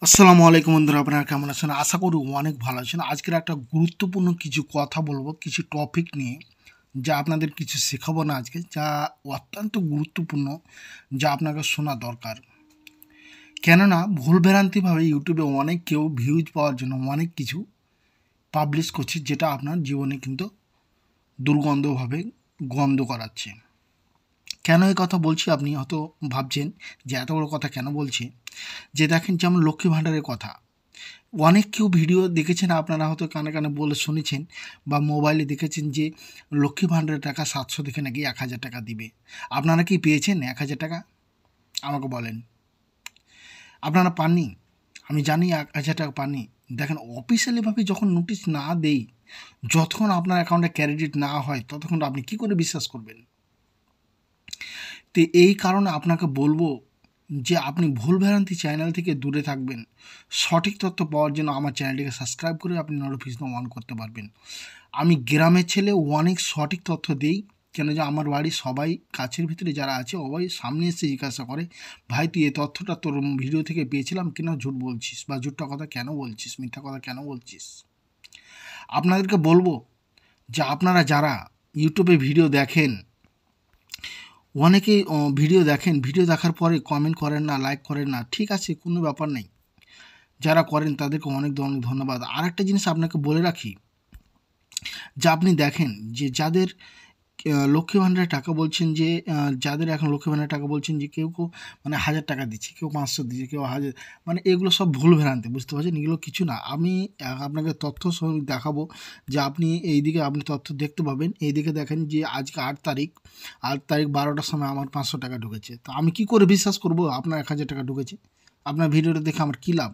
আসসালামু আলাইকুম বন্ধুরা, আপনারা কেমন আছেন? আশা করি অনেক ভালো আছেন। আজকের একটা গুরুত্বপূর্ণ কিছু কথা বলবো, কিছু টপিক নিয়ে, যা আপনাদের কিছু শেখাবো না আজকে, যা অত্যন্ত গুরুত্বপূর্ণ, যা আপনাকে শোনা দরকার। কেননা ভুলভ্রান্তিভাবে ইউটিউবে অনেক কেউ ভিউজ পাওয়ার জন্য অনেক কিছু পাবলিশ করছে, যেটা আপনার জীবনে কিন্তু দুর্গন্ধভাবে গন্ধ করাচ্ছে। কেন এই কথা বলছি আপনি হয়তো ভাবছেন যে এত বড় কথা কেন বলছি। যে দেখেন, যেমন লক্ষ্মী ভাণ্ডারের কথা, অনেক কেউ ভিডিও দেখেছেন, আপনারা হয়তো কানে কানে বলে শুনেছেন বা মোবাইলে দেখেছেন যে লক্ষ্মী ভাণ্ডারের টাকা 700 থেকে নাকি 1000 টাকা দিবে। আপনারা কি পেয়েছেন 1000 টাকা? আমাকে বলেন, আপনারা পাননি? আমি জানি 1000 টাকা পাননি। দেখেন, অফিসিয়ালিভাবে যখন নোটিশ না দেই, যতক্ষণ আপনার অ্যাকাউন্টে ক্রেডিট না হয়, ততক্ষণ আপনি কি করে বিশ্বাস করবেন? তো এই কারণে আপনাকে বলবো যে আপনি ভুলভ্রান্তি চ্যানেল থেকে দূরে থাকবেন। সঠিক তথ্য পাওয়ার জন্য আমার চ্যানেলটিকে সাবস্ক্রাইব করে আপনি নোটিফিকেশন অন করতে পারবেন। আমি গ্রামের ছেলে, অনেক সঠিক তথ্য দিই। কেন যে আমার বাড়ির সবাই কাছের ভিতরে যারা আছে সবাই সামনে এসে জিজ্ঞাসা করে, ভাই তুই এই তথ্যটা তোর ভিডিও থেকে পেয়েছিলাম, কেন ঝুট বলছিস বা ঝুটটা কথা কেন বলছিস, মিথ্যা কথা কেন বলছিস? আপনাদেরকে বলবো যে আপনারা যারা ইউটিউবে ভিডিও দেখেন, অনেকেই ভিডিও দেখেন, ভিডিও দেখার পরে কমেন্ট করেন না, লাইক করেন না, ঠিক আছে, কোনো ব্যাপার নেই। যারা করেন তাদেরকে অনেক অনেক ধন্যবাদ। আর একটা জিনিস আপনাকে বলে রাখি, যে আপনি দেখেন যে যাদের লক্ষ্মী ভাণ্ডারের টাকা বলছেন, যে যাদের এখন লক্ষ্মী ভাণ্ডারের টাকা বলছেন, যে কেউ কেউ মানে 1000 টাকা দিচ্ছে, কেউ 500 দিচ্ছে, কেউ 1000, মানে এগুলো সব ভুল ভ্রান্তি, বুঝতে পারছেন? এগুলো কিছু না। আমি আপনাকে তথ্য সহ দেখাবো, যে আপনি এইদিকে আপনি তথ্য দেখতে পাবেন। এইদিকে দেখেন যে আজকে 8 তারিখ, 8 তারিখ 12টার সময় আমার 500 টাকা ঢুকেছে। তো আমি কি করে বিশ্বাস করবো আপনার 1000 টাকা ঢুকেছে? আপনার ভিডিওটা দেখে আমার কী লাভ?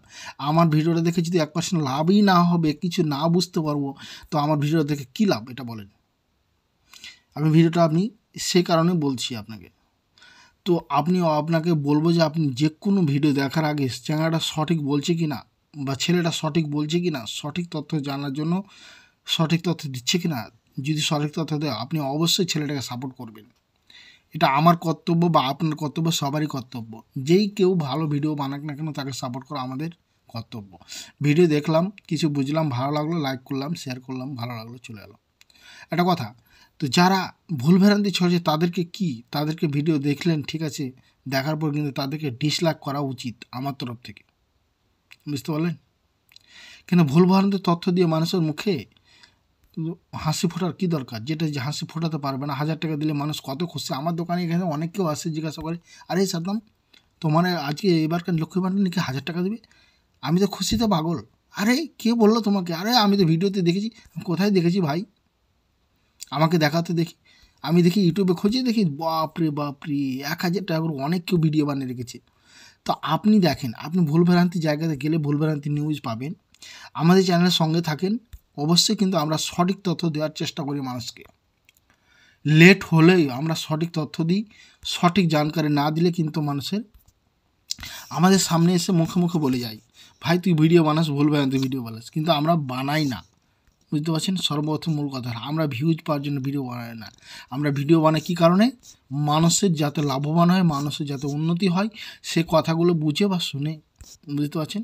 আমার ভিডিওটা দেখে যদি 1% লাভই না হবে, কিছু না বুঝতে পারবো, তো আমার ভিডিওটা দেখে কী লাভ, এটা বলেন? আমি ভিডিওটা আপনি সেই কারণে বলছি আপনাকে। তো আপনাকে বলবো যে আপনি যে কোনো ভিডিও দেখার আগে চ্যানেলটা সঠিক বলছে কি না, বা ছেলেটা সঠিক বলছে কি না, সঠিক তথ্য জানার জন্য সঠিক তথ্য দিচ্ছে কি না, যদি সঠিক তথ্য দেয় আপনি অবশ্যই ছেলেটাকে সাপোর্ট করবেন। এটা আমার কর্তব্য বা আপনার কর্তব্য, সবারই কর্তব্য। যেই কেউ ভালো ভিডিও বানাক না কেন, তাকে সাপোর্ট করা আমাদের কর্তব্য। ভিডিও দেখলাম, কিছু বুঝলাম, ভালো লাগলো, লাইক করলাম, শেয়ার করলাম, ভালো লাগলো, চলে এলাম। একটা কথা, তো যারা ভুলভ্রান্তি ছড়াচ্ছে তাদেরকে ভিডিও দেখলেন, ঠিক আছে, দেখার পর কিন্তু তাদেরকে ডিসলাইক করা উচিত আমার তরফ থেকে, বুঝতে পারলেন? কিন্তু ভুলভ্রান্তি তথ্য দিয়ে মানুষের মুখে হাসি ফোটার কী দরকার, যেটা যে হাসি ফোটাতে পারবে না। 1000 টাকা দিলে মানুষ কত খুশি। আমার দোকানে এখানে অনেক কেউ আসে, জিজ্ঞাসা করে, আরে সাদ্দাম, তোমার আজকে এবারকার লক্ষ্মী ভাণ্ডার নাকি 1000 টাকা দেবে? আমি তো খুশিতে পাগল। আরে কে বললো তোমাকে? আরে আমি তো ভিডিওতে দেখেছি। কোথায় দেখেছি ভাই? আমাকে দেখাতে দেখি, আমি দেখি ইউটিউবে খুঁজে দেখি, বাপরে বাপরে, 1000 টাকা করে অনেক কেউ ভিডিও বানিয়ে রেখেছে। তো আপনি দেখেন, আপনি ভুলভ্রান্তি জায়গাতে গেলে ভুলভ্রান্তি নিউজ পাবেন। আমাদের চ্যানেলের সঙ্গে থাকেন, অবশ্যই কিন্তু আমরা সঠিক তথ্য দেওয়ার চেষ্টা করি মানুষকে। লেট হলেই আমরা সঠিক তথ্য দিই। সঠিক জানকারি না দিলে কিন্তু মানুষের আমাদের সামনে এসে মুখে মুখে বলে যায়, ভাই তুই ভিডিও বানাস, ভুলভ্রান্তি ভিডিও বানাস, কিন্তু আমরা বানাই না, বুঝতে পারছেন? সর্বপ্রথম মূল কথা, আমরা ভিউজ পাওয়ার জন্য ভিডিও বানাই না। আমরা ভিডিও বানাই কী কারণে? মানুষের যাতে লাভবান হয়, মানুষের যাতে উন্নতি হয়, সে কথাগুলো বুঝে বা শুনে, বুঝতে পারছেন?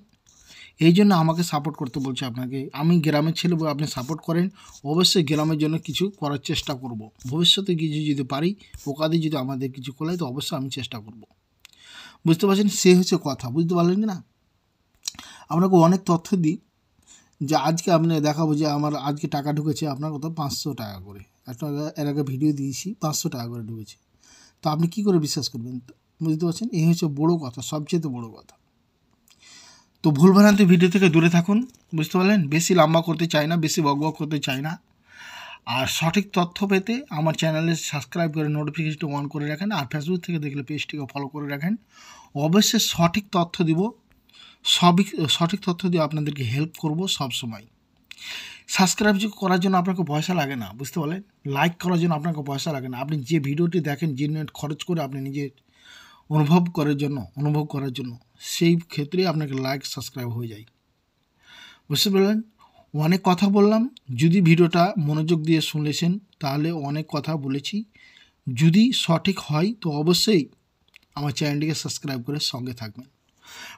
এই জন্য আমাকে সাপোর্ট করতে বলছে আপনাকে। আমি গ্রামের ছেলে, আপনি সাপোর্ট করেন, অবশ্যই গ্রামের জন্য কিছু করার চেষ্টা করব। ভবিষ্যতে কিছু যদি পারি, ওকাদি যদি আমাদের কিছু কোলায়, তো অবশ্যই আমি চেষ্টা করব, বুঝতে পারছেন? সে হচ্ছে কথা, বুঝতে পারলেন না? আপনাকে অনেক তথ্য দিই, যে আজকে আপনি দেখাবো যে আমার আজকে টাকা ঢুকেছে আপনার কত, 500 টাকা করে। একটা এর আগে ভিডিও দিয়েছি, 500 টাকা করে ঢুকেছে। তো আপনি কী করে বিশ্বাস করবেন? বুঝতে পারছেন? এই হচ্ছে বড়ো কথা, সবচেয়ে বড়ো কথা। তো ভুলভ্রান্তি ভিডিও থেকে দূরে থাকুন, বুঝতে পারলেন? বেশি লম্বা করতে চাই না, বেশি বকবক করতে চাই না। আর সঠিক তথ্য পেতে আমার চ্যানেলে সাবস্ক্রাইব করে নোটিফিকেশনটি অন করে রাখেন। আর ফেসবুক থেকে দেখলে পেজটিকে ফলো করে রাখেন। অবশ্যই সঠিক তথ্য দিব, সঠিক তথ্য দিয়ে আপনাদেরকে হেল্প করব সব সময়। সাবস্ক্রাইব করার জন্য আপনাকে পয়সা লাগে না, বুঝতে পারলেন? লাইক করার জন্য আপনাকে পয়সা লাগে না। আপনি যে ভিডিওটি দেখেন, যে নেট খরচ করে আপনি নিজের অনুভব করার জন্য, সেই ক্ষেত্রে আপনাকে লাইক সাবস্ক্রাইব হয়ে যায়, বুঝতে পারলেন? অনেক কথা বললাম, যদি ভিডিওটা মনোযোগ দিয়ে শুনেছেন তাহলে অনেক কথা বলেছি। যদি সঠিক হয় তো অবশ্যই আমার চ্যানেলটিকে সাবস্ক্রাইব করে সঙ্গে থাকবেন।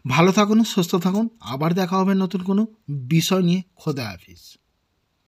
ভালো থাকুন, সুস্থ থাকুন, আবার দেখা হবে নতুন কোনো বিষয় নিয়ে। খোদা হাফিজ।